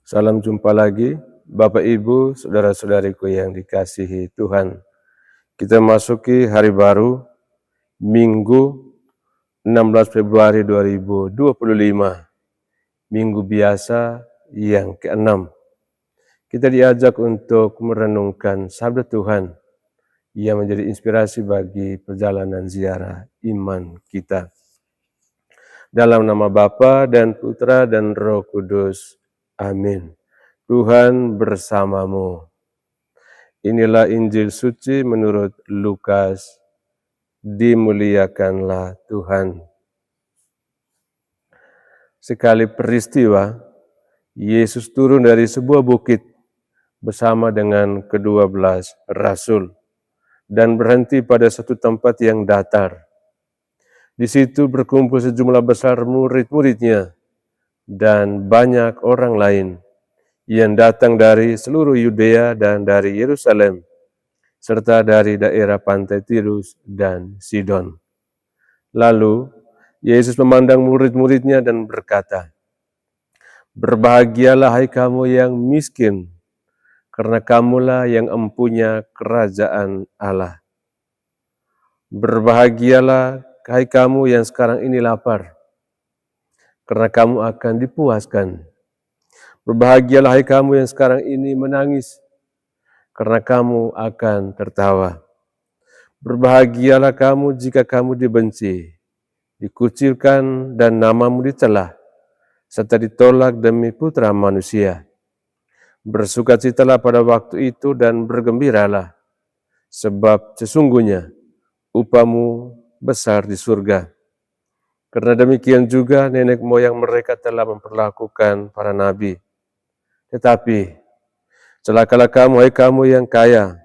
Salam jumpa lagi, Bapak Ibu, saudara-saudariku yang dikasihi Tuhan. Kita masuki hari baru, Minggu 16 Februari 2025, Minggu biasa yang ke-6. Kita diajak untuk merenungkan sabda Tuhan yang menjadi inspirasi bagi perjalanan ziarah iman kita. Dalam nama Bapa dan Putra dan Roh Kudus. Amin. Tuhan bersamamu. Inilah Injil suci menurut Lukas. Dimuliakanlah Tuhan. Sekali peristiwa, Yesus turun dari sebuah bukit bersama dengan ke-12 rasul dan berhenti pada satu tempat yang datar. Di situ berkumpul sejumlah besar murid-muridnya dan banyak orang lain yang datang dari seluruh Yudea dan dari Yerusalem, serta dari daerah pantai Tirus dan Sidon. Lalu, Yesus memandang murid-muridnya dan berkata, "Berbahagialah hai kamu yang miskin, karena kamulah yang empunya kerajaan Allah. Berbahagialah hai kamu yang sekarang ini lapar, karena kamu akan dipuaskan. Berbahagialah hai kamu yang sekarang ini menangis, karena kamu akan tertawa. Berbahagialah kamu jika kamu dibenci, dikucilkan, dan namamu dicela, serta ditolak demi Putra Manusia. Bersukacitalah pada waktu itu dan bergembiralah, sebab sesungguhnya upahmu besar di surga. Karena demikian juga nenek moyang mereka telah memperlakukan para nabi. Tetapi celakalah kamu, hai kamu yang kaya,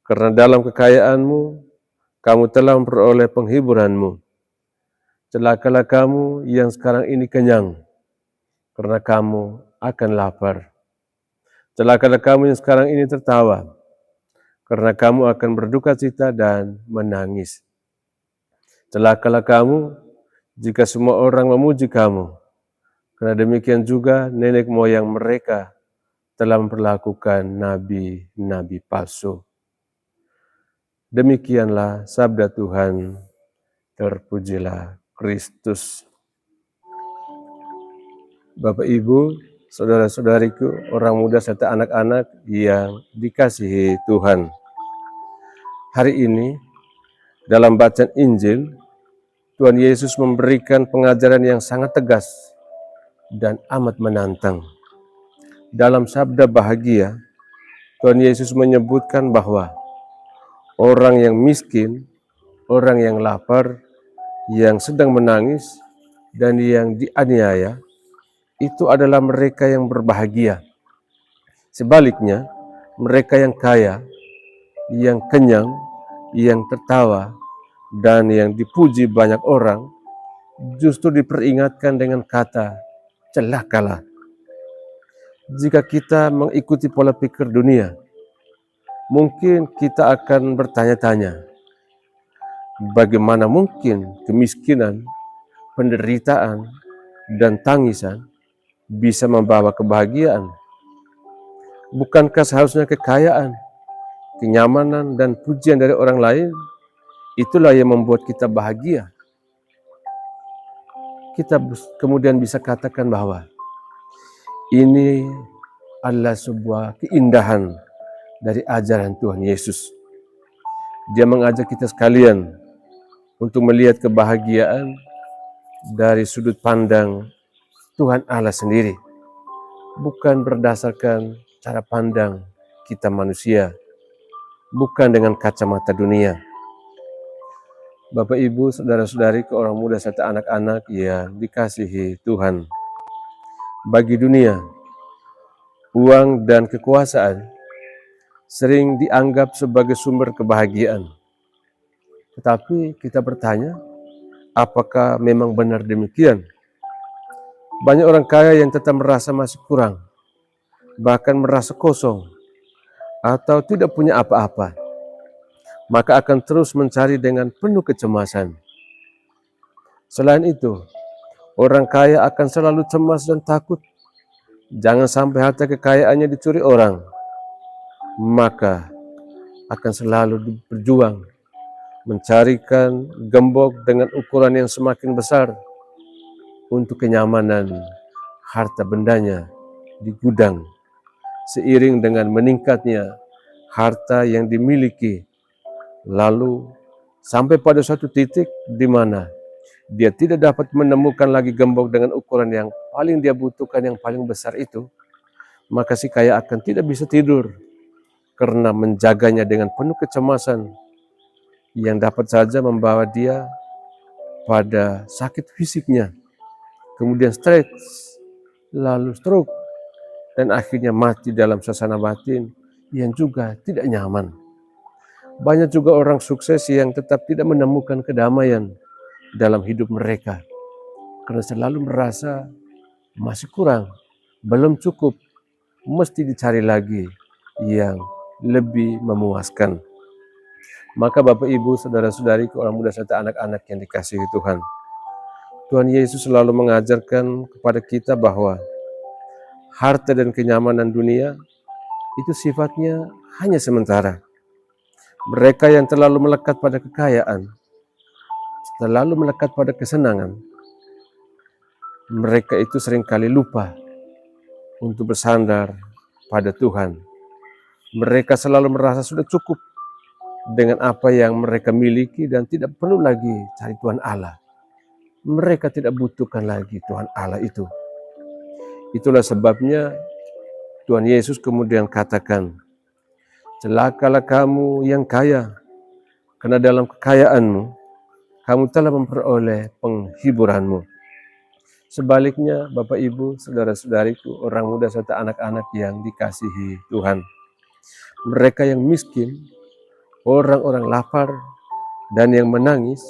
karena dalam kekayaanmu kamu telah memperoleh penghiburanmu. Celakalah kamu yang sekarang ini kenyang, karena kamu akan lapar. Celakalah kamu yang sekarang ini tertawa, karena kamu akan berduka cita dan menangis. Celakalah kamu jika semua orang memuji kamu, karena demikian juga nenek moyang mereka telah memperlakukan nabi-nabi palsu." Demikianlah sabda Tuhan. Terpujilah Kristus. Bapak Ibu, saudara-saudariku, orang muda serta anak-anak yang dikasihi Tuhan. Hari ini, dalam bacaan Injil, Tuhan Yesus memberikan pengajaran yang sangat tegas dan amat menantang. Dalam sabda bahagia, Tuhan Yesus menyebutkan bahwa orang yang miskin, orang yang lapar, yang sedang menangis, dan yang dianiaya, itu adalah mereka yang berbahagia. Sebaliknya, mereka yang kaya, yang kenyang, yang tertawa, dan yang dipuji banyak orang, justru diperingatkan dengan kata, celakalah. Jika kita mengikuti pola pikir dunia, mungkin kita akan bertanya-tanya, bagaimana mungkin kemiskinan, penderitaan, dan tangisan bisa membawa kebahagiaan? Bukankah seharusnya kekayaan, kenyamanan, dan pujian dari orang lain itulah yang membuat kita bahagia? Kita kemudian bisa katakan bahwa ini adalah sebuah keindahan dari ajaran Tuhan Yesus. Dia mengajak kita sekalian untuk melihat kebahagiaan dari sudut pandang Tuhan Allah sendiri, bukan berdasarkan cara pandang kita manusia, bukan dengan kacamata dunia. Bapak Ibu, saudara-saudari, orang muda serta anak-anak yang dikasihi Tuhan. Bagi dunia, uang dan kekuasaan sering dianggap sebagai sumber kebahagiaan. Tetapi kita bertanya, apakah memang benar demikian? Banyak orang kaya yang tetap merasa masih kurang, bahkan merasa kosong, atau tidak punya apa-apa, maka akan terus mencari dengan penuh kecemasan. Selain itu, orang kaya akan selalu cemas dan takut Jangan sampai harta kekayaannya dicuri orang, maka akan selalu berjuang mencarikan gembok dengan ukuran yang semakin besar untuk kenyamanan harta bendanya di gudang, seiring dengan meningkatnya harta yang dimiliki, lalu sampai pada suatu titik di mana dia tidak dapat menemukan lagi gembok dengan ukuran yang paling dia butuhkan, yang paling besar itu, maka si kaya akan tidak bisa tidur karena menjaganya dengan penuh kecemasan yang dapat saja membawa dia pada sakit fisiknya, kemudian stres, lalu stroke, dan akhirnya mati dalam suasana batin yang juga tidak nyaman. Banyak juga orang sukses yang tetap tidak menemukan kedamaian dalam hidup mereka karena selalu merasa masih kurang, belum cukup, mesti dicari lagi yang lebih memuaskan. Maka Bapak Ibu, saudara-saudari, orang muda serta anak-anak yang dikasihi Tuhan, Tuhan Yesus selalu mengajarkan kepada kita bahwa harta dan kenyamanan dunia itu sifatnya hanya sementara. Mereka yang terlalu melekat pada kekayaan, terlalu melekat pada kesenangan, mereka itu seringkali lupa untuk bersandar pada Tuhan. Mereka selalu merasa sudah cukup dengan apa yang mereka miliki dan tidak perlu lagi cari Tuhan Allah. Mereka tidak butuhkan lagi Tuhan Allah itu. Itulah sebabnya Tuhan Yesus kemudian katakan, celakalah kamu yang kaya, karena dalam kekayaanmu kamu telah memperoleh penghiburanmu. Sebaliknya Bapak Ibu, saudara-saudariku, orang muda serta anak-anak yang dikasihi Tuhan, mereka yang miskin, orang-orang lapar, dan yang menangis,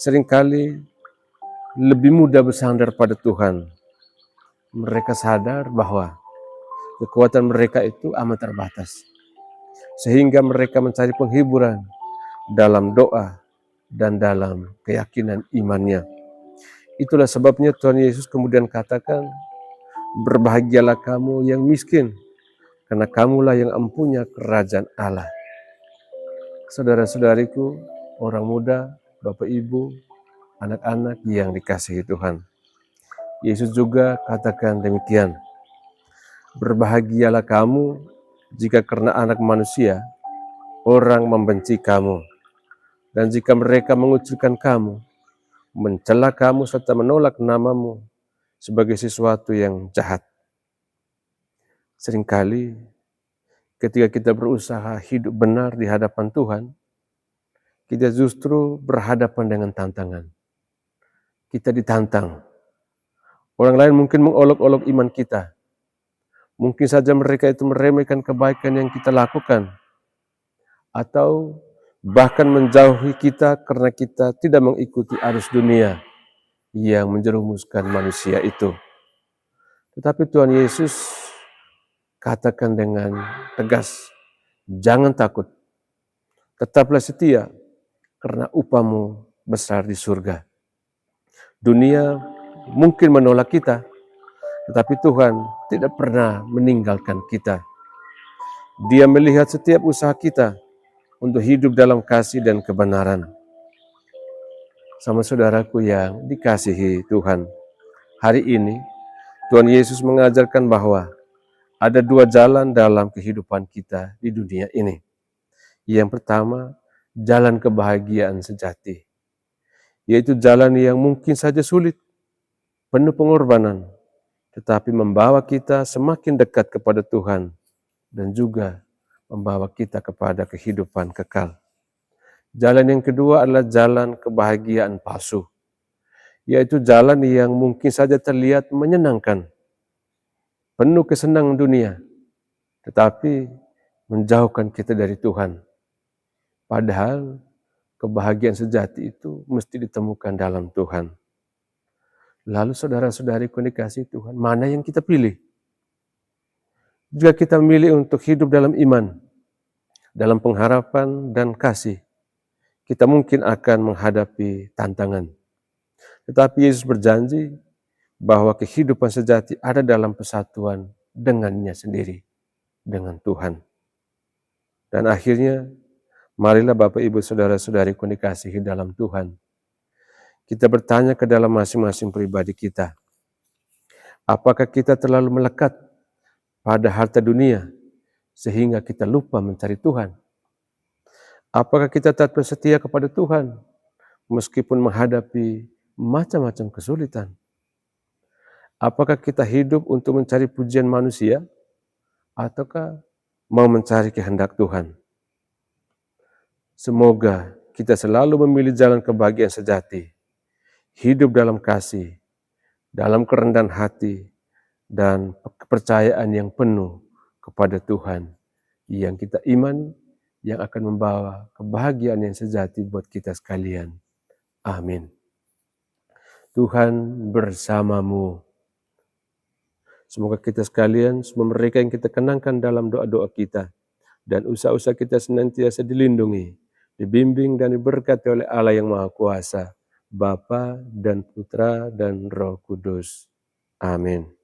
seringkali lebih mudah bersandar pada Tuhan. Mereka sadar bahwa kekuatan mereka itu amat terbatas, sehingga mereka mencari penghiburan dalam doa dan dalam keyakinan imannya. Itulah sebabnya Tuhan Yesus kemudian katakan, berbahagialah kamu yang miskin, karena kamulah yang empunya kerajaan Allah. Saudara-saudariku, orang muda, Bapak Ibu, anak-anak yang dikasihi Tuhan, Yesus juga katakan demikian, berbahagialah kamu jika karena anak manusia orang membenci kamu, dan jika mereka mengucilkan kamu, mencela kamu serta menolak namamu sebagai sesuatu yang jahat. Seringkali ketika kita berusaha hidup benar di hadapan Tuhan, kita justru berhadapan dengan tantangan. Kita ditantang. Orang lain mungkin mengolok-olok iman kita. Mungkin saja mereka itu meremehkan kebaikan yang kita lakukan, atau bahkan menjauhi kita karena kita tidak mengikuti arus dunia yang menjerumuskan manusia itu. Tetapi Tuhan Yesus katakan dengan tegas, jangan takut, tetaplah setia, karena upahmu besar di surga. Dunia mungkin menolak kita, tetapi Tuhan tidak pernah meninggalkan kita. Dia melihat setiap usaha kita untuk hidup dalam kasih dan kebenaran. Sama saudaraku yang dikasihi Tuhan, hari ini Tuhan Yesus mengajarkan bahwa ada dua jalan dalam kehidupan kita di dunia ini. Yang pertama, jalan kebahagiaan sejati, yaitu jalan yang mungkin saja sulit, penuh pengorbanan, tetapi membawa kita semakin dekat kepada Tuhan dan juga membawa kita kepada kehidupan kekal. Jalan yang kedua adalah jalan kebahagiaan palsu, yaitu jalan yang mungkin saja terlihat menyenangkan, penuh kesenangan dunia, tetapi menjauhkan kita dari Tuhan. Padahal kebahagiaan sejati itu mesti ditemukan dalam Tuhan. Lalu saudara-saudariku dikasihi Tuhan, mana yang kita pilih? Jika kita memilih untuk hidup dalam iman, dalam pengharapan dan kasih, kita mungkin akan menghadapi tantangan. Tetapi Yesus berjanji, bahwa kehidupan sejati ada dalam persatuan dengannya sendiri, dengan Tuhan. Dan akhirnya, marilah Bapak Ibu Saudara-saudariku dikasihi dalam Tuhan, kita bertanya ke dalam masing-masing pribadi kita, apakah kita terlalu melekat pada harta dunia sehingga kita lupa mencari Tuhan? Apakah kita tetap setia kepada Tuhan meskipun menghadapi macam-macam kesulitan? Apakah kita hidup untuk mencari pujian manusia ataukah mau mencari kehendak Tuhan? Semoga kita selalu memilih jalan kebahagiaan sejati, hidup dalam kasih, dalam kerendahan hati, dan kepercayaan yang penuh kepada Tuhan yang kita imani, yang akan membawa kebahagiaan yang sejati buat kita sekalian. Amin. Tuhan bersamamu. Semoga kita sekalian, semua mereka yang kita kenangkan dalam doa-doa kita, dan usaha-usaha kita senantiasa dilindungi, dibimbing dan diberkati oleh Allah yang Maha Kuasa, Bapa dan Putra dan Roh Kudus. Amin.